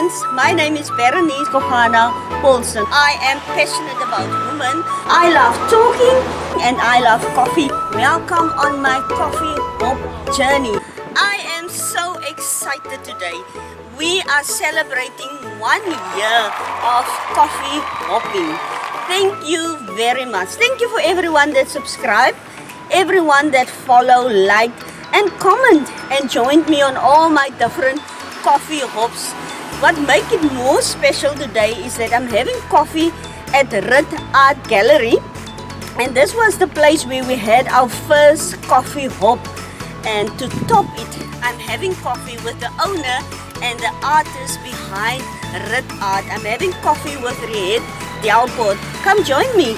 friends, my name is Berenice Kohana Paulson. I am passionate about women. I love talking and I love coffee. Welcome on my coffee hop journey. I am so excited today. We are celebrating 1 year of coffee hopping. Thank you very much. Thank you for everyone that subscribed, everyone that follow, like and comment and joined me on all my different coffee hops. What makes it more special today is that I'm having coffee at Riette Art Gallery, and this was the place where we had our first coffee hop. And to top it, I'm having coffee with the owner and the artist behind Riette Art. I'm having coffee with Riette Delport. Come join me.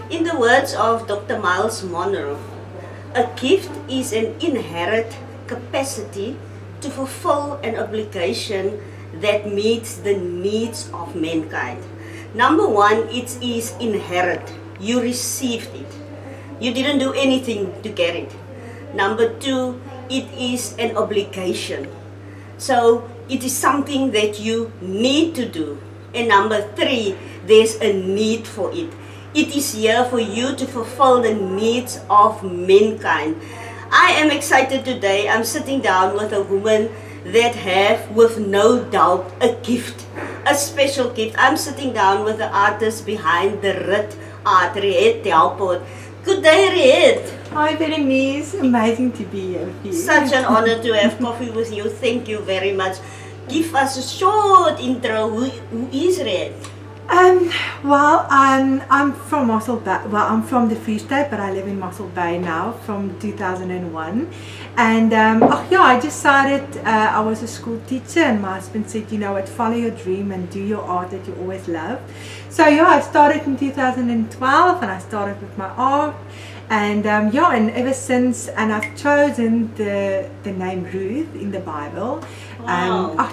In the words of Dr. Miles Monroe, a gift is an inherent capacity to fulfill an obligation that meets the needs of mankind. Number one, it is inherent. You received it. You didn't do anything to get it. Number two, it is an obligation. So it is something that you need to do. And number three, there's a need for it. It is here for you to fulfill the needs of mankind. I am excited today. I'm sitting down with a woman that have, with no doubt, a gift, a special gift. I'm sitting down with the artist behind the Riette Art, Riette Delport. Good day, Riette. Hi, Berenice. Amazing to be here with you. Such an honor to have coffee with you. Thank you very much. Give us a short intro. Who is Riette? I'm from Mossel Bay. Well, I'm from the Free State, but I live in Mossel Bay now from 2001. And I decided I was a school teacher, and my husband said, you know what, follow your dream and do your art that you always loved. So I started in 2012, and I started with my art. And and ever since, and I've chosen the name Ruth in the Bible,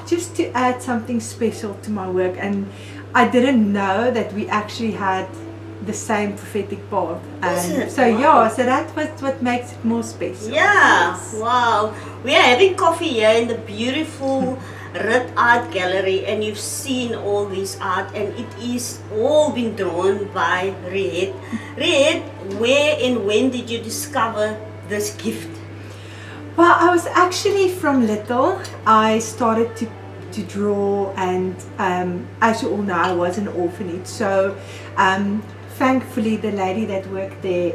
just to add something special to my work. And I didn't know that we actually had the same prophetic path. So that was what makes it more special. Yeah, wow. We are having coffee here in the beautiful Riette Art Gallery, and you've seen all this art, and it is all been drawn by Riette. Riette, where and when did you discover this gift? Well, I was actually from little. I started to draw, and as you all know, I was an orphanage. So thankfully the lady that worked there,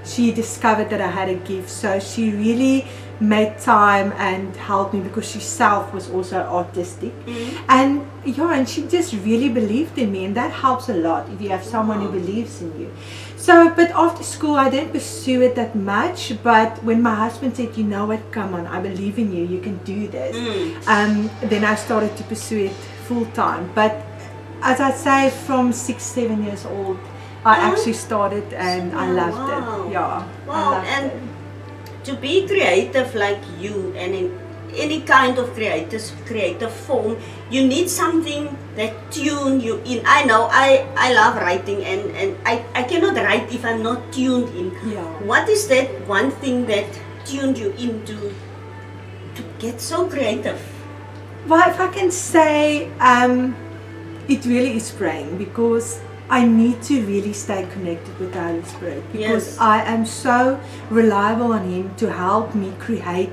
she discovered that I had a gift, so she really made time and helped me, because she herself was also artistic. And she just really believed in me, and that helps a lot if you have someone who believes in you. So, but after school I didn't pursue it that much, but when my husband said, you know what, come on, I believe in you, you can do this, then I started to pursue it full time. But as I say, from 6-7 years old I actually started, and I loved it. Wow. And to be creative like you, and in any kind of creative form, you need something that tune you in. I know I love writing, and I cannot write if I'm not tuned in. What is that one thing that tuned you into to get so creative? Well, if I can say, it really is praying, because I need to really stay connected with the Holy Spirit, because Yes. I am so reliable on Him to help me create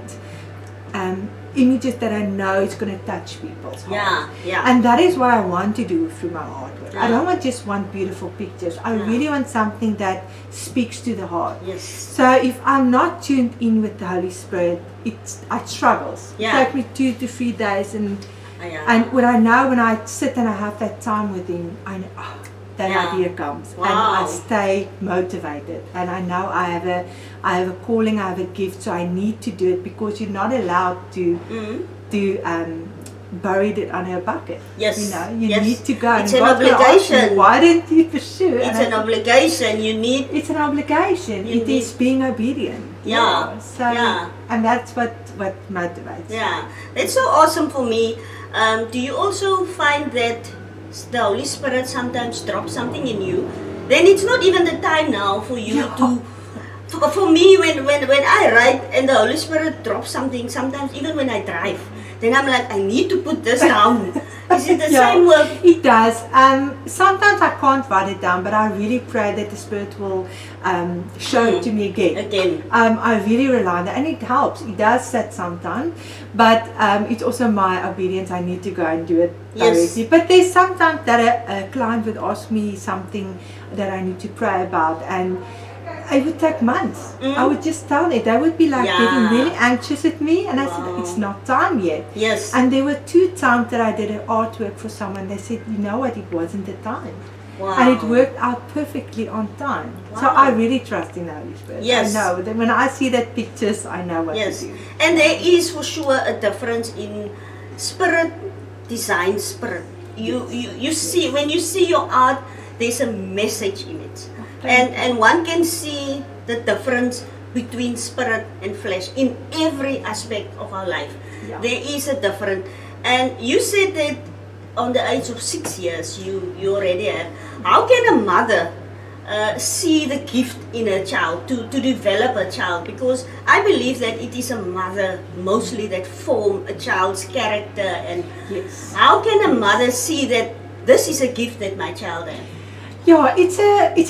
images that I know it's going to touch people's hearts. Yeah, yeah. And that is what I want to do through my artwork. I Yeah. don't want just want beautiful pictures. I Yeah. really want something that speaks to the heart. Yes. So if I'm not tuned in with the Holy Spirit, it struggles. Yeah. It takes me 2 to 3 days, and Yeah. when I sit and I have that time with Him, I know that Yeah. idea comes, Wow. and I stay motivated. And I know I have a calling, I have a gift, so I need to do it, because you're not allowed to bury it under a bucket. Yes. You know, you Yes. need to go. It's and an God's gonna ask you, obligation. why didn't you pursue? It's And an obligation. You need. it's an obligation. You It is being obedient. Yeah. So, Yeah. and that's what motivates. Yeah, that's so awesome for me. Do you also find that the Holy Spirit sometimes drops something in you? Then it's not even the time now for you Yeah. to. For me, when I write and the Holy Spirit drops something, sometimes even when I drive, then I'm like, I need to put this down. Is it the same with? It does. Sometimes I can't write it down, but I really pray that the Spirit will show it to me again. Again. I really rely on that, and it helps. It does that sometimes, but it's also my obedience. I need to go and do it Yes. directly. But there's sometimes that a client would ask me something that I need to pray about, and it would take months. I would just tell it. They would be like Yeah. getting really anxious at me, and I said, Wow. it's not time yet. Yes. And there were 2 times that I did an artwork for someone. They said, you know what, it wasn't the time. Wow. And it worked out perfectly on time. So Wow. I really trust in the Holy Spirit. Yes. I know that when I see that pictures, I know what Yes, to do. and there is for sure a difference in spirit, design spirit. You see, when you see your art, there's a message in it, and one can see the difference between spirit and flesh in every aspect of our life. Yeah. There is a difference, and you said that on the age of 6 years you already have. How can a mother see the gift in a child, to develop a child? Because I believe that it is a mother mostly that form a child's character. And Yes. how can a mother see that this is a gift that my child has? Yeah, it's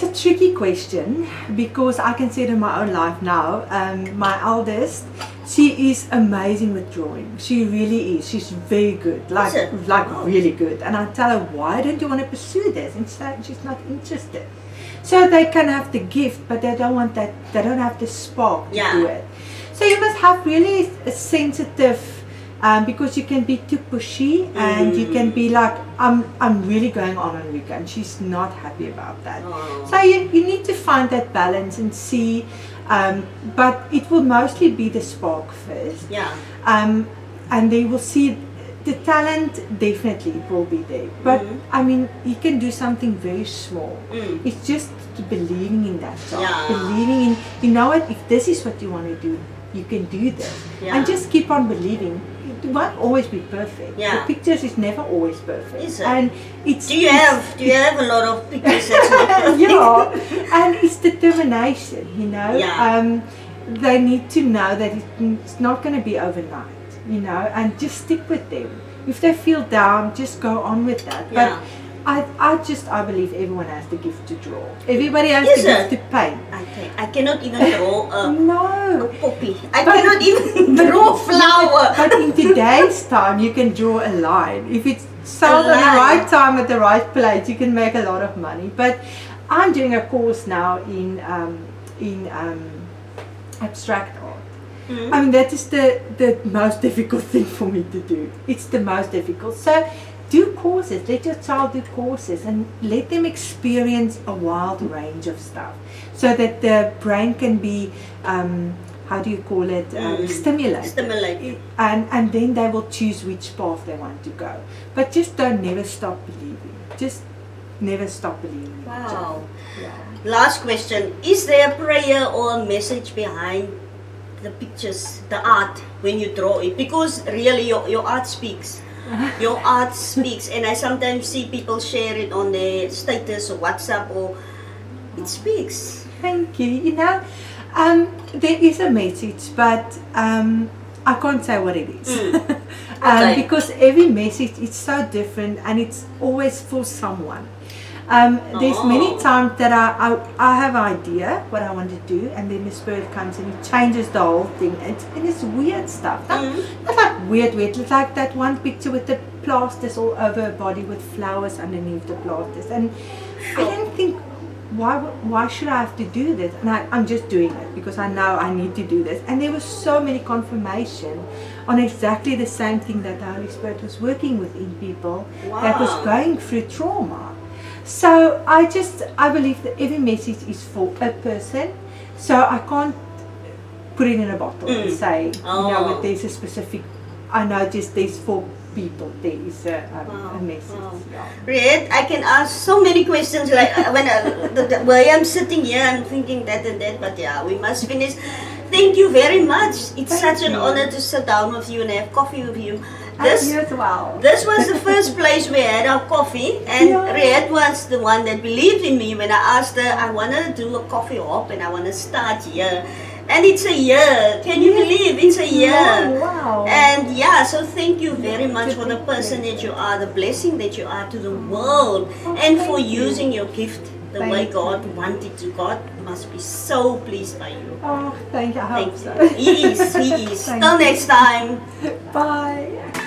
a tricky question, because I can see it in my own life now. My eldest, she is amazing with drawing. She really is. She's very good, like Is it? Wow. really good. And I tell her, why don't you want to pursue this? And she's not interested. So they can have the gift, but they don't want that. They don't have the spark to Yeah. do it. So you must have really a sensitive. Because you can be too pushy, and you can be like, I'm really going on Rika, and she's not happy about that. Oh. So you need to find that balance and see, but it will mostly be the spark first. Yeah. And they will see the talent, definitely it will be there. But I mean, you can do something very small. It's just believing in that child, Yeah. believing in, you know what, if this is what you want to do, you can do this. Yeah. And just keep on believing. It won't always be perfect. Yeah. The pictures is never always perfect. Is it? And it's Do you have a lot of pictures that's not perfect? yeah, and it's determination, you know. Yeah. They need to know that it's not going to be overnight, you know, and just stick with them. If they feel down, just go on with that. Yeah. But I believe everyone has the gift to draw. Everybody has Is the gift it? to paint. I cannot even draw a No. poppy. I cannot even draw a flower. But in today's time, you can draw a line. If it's sold at the line. right time at the right place, you can make a lot of money. But I'm doing a course now in abstract art. I mean, that is the most difficult thing for me to do. It's the most difficult. So do courses. Let your child do courses and let them experience a wild range of stuff, so that the brain can be how do you call it, stimulated. Stimulated. And then they will choose which path they want to go. But just don't never stop believing. Just never stop believing. in your child. Wow. Yeah. Last question. Is there a prayer or a message behind the pictures, the art, when you draw it? Because really your art speaks. Your art speaks. And I sometimes see people share it on their status or WhatsApp, or it speaks. Thank you. You know, there is a message, but I can't say what it is. Okay. Because every message is so different, and it's always for someone. There's Oh. many times that I have an idea what I want to do, and then the Spirit comes and He changes the whole thing. And it's weird stuff. Not like weird. It's like that one picture with the plasters all over her body with flowers underneath the plasters. And I didn't think, why should I have to do this? And I'm just doing it because I know I need to do this. And there was so many confirmation on exactly the same thing that the Holy Spirit was working within people that was Wow. going through trauma. So I believe that every message is for a person. So I can't put it in a bottle and say, Oh. there's a specific, I know just there's for people, there is a message. Wow. Yeah. Riette, I can ask so many questions. Like when I'm sitting here, I'm thinking that and that. But yeah, we must finish. Thank you very much. It's Thank such an you. honor to sit down with you and have coffee with you. And you as well. This was the first place we had our coffee, and Yeah. Riette was the one that believed in me when I asked her, I want to do a coffee hop and I want to start here. And it's a year. Can you believe it's a year? Wow. And yeah, so thank you very much for the person that you are, the blessing that you are to the world, and for thank you. using your gift the Thank way you. God wanted to. God must be so pleased by you. Oh, thank you. I hope Thank so. you. He is. He is. Thank Till you. next time. Bye.